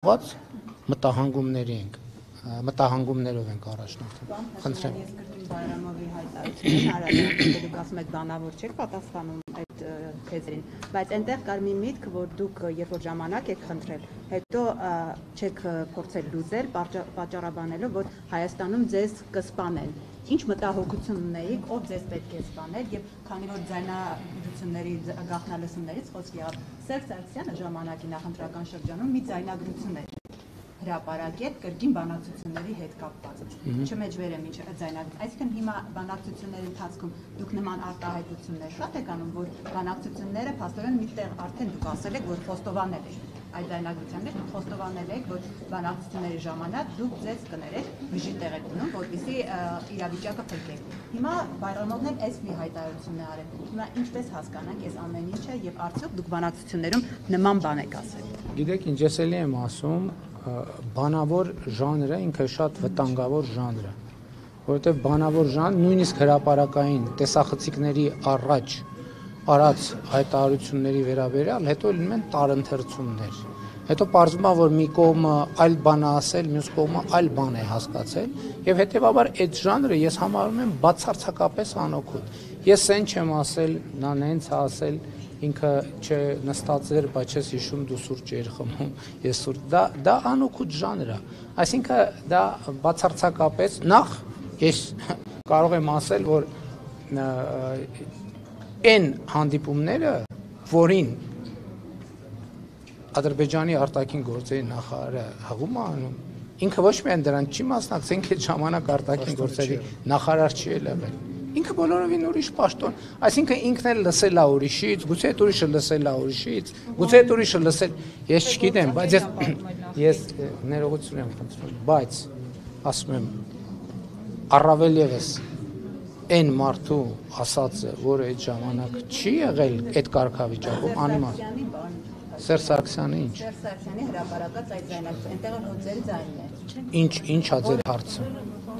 Ված մտահանգումներով ենք առաջնորդում։ Խնդրեմ։ Ես կրկին Բայրամովի հայտարարությունն արել, դուք ասում եք բանավոր չեք պատասխանում այդ թեզերին, բայց այնտեղ կար մի միտք, որ դուք երբ որ ժամանակ եք խնդրել, հետո չեք փորձել լուծել, պատճառաբանելով, որ Հայաստանում ձեզ կսպանեն։ Ինչ մտահոգություն ունեիք, ով ձեզ պետք է սպաներ, եւ քանի որ ձայնագրությունների գաղտնալսումներից խոսք եղավ, Սերժ Սարգսյանը ժամանակի նախընտրական շրջանում մի ձայնագրություն էր հրապարակել կրկին բանակցությունների հետ կապված։ Չմեջբեր եմ ինչ ձայնագրություն։ Այսինքն հիմա բանակցությունների ընթացքում դուք նման արտահայտություններ շատ եք անում, որ բանակցությունները փաստորեն միտեղ արդեն դուք ասել եք, որ խոստովանել եք այդ ձայնագրությունները, դուք խոստովանել եք, որ բանակցությունների ժամանակ դուք ձեզ կներեք բժի տեղ եք դնում, որպեսզի իրավիճակը փրկեք։ Հիմա Բայրամովն էլ այս մի հայտարարություն է արել։ Հիմա ինչպես հասկանանք այս ամեն ինչը եւ արդյոք դուք բանակցություններում նման բան եք ասել։ Գիտեք, ինչ ես էլի եմ ասում, բանավոր ժանրը ինքը շատ վտանգավոր ժանր է, որովհետև բանավոր ժանր նույնիսկ հրապարակային տեսախցիկների առաջ արած հայտարարությունների վերաբերյալ հետո լինում են տարընթերցումներ։ Հետո պարզվում է, որ մի կողմը այլ բան է ասել, մյուս կողմը այլ բան է հասկացել, եւ հետեւաբար այդ ժանրը ես համարում եմ բացարձակապես անօգուտ։ Ես այն չեմ ասել, նա նենց է ասել, ինքը նստած էր, բայց ես հիշում դու սուրճ էիր խմում, ես սուրճ, դա անօգուտ ժանր է, այսինքն դա բացարձակապես նախ ես կարող եմ ասել, որ այն հանդիպումները, որին Ադրբեջանի արտաքին գործերի նախարարը հղում է անում, ինքը ոչ միայն դրան չի մասնակցել, ինքը ժամանակ արտաքին գործերի նախարար չի ելել։ Ինքը բոլորովին ուրիշ պաշտոն, այսինքն ինքն էլ լսել է ուրիշից, գուցե այդ ուրիշը լսել է ուրիշից, գուցե այդ ուրիշը լսել, ես չգիտեմ, բայց ես ներողություն եմ խնդրում, բայց ասում եմ, առավել ևս այն մարդու ասածը, որը այդ ժամանակ չի եղել այդ կարգավիճակում, անիմաստ։ Սերժ Սարգսյանը ինչ։ Սերժ Սարգսյանի հրապարակած այդ ձայնագրությունը, այնտեղ որ ձեր ձայնն է։ Ինչ է ձեր հարցը։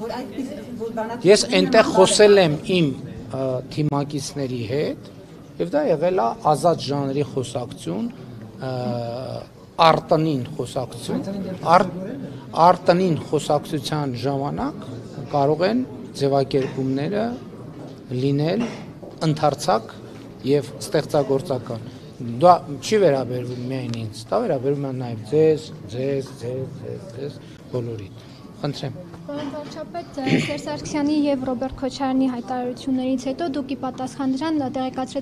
Որ այդպես Ես այնտեղ խոսել եմ իմ թիմակիցների հետ, եւ դա եղել է ազատ ժանրի խոսակցություն, արտոնին խոսակցություն, արտոնին խոսակցության ժամանակ կարող են ձևակերպումները լինել ընդարձակ եւ ստեղծագործական։ Դա չի վերաբերվում միայն ինձ, դա վերաբերում է նաեւ ձեզ բոլորիդ։ Խնդրեմ։ Պարոն վարչապետ, Սերժ Սարգսյանի եւ Ռոբերտ Քոչարյանի հայտարարություններից հետո դուք ի պատասխան դրան տեղեկացրեցիք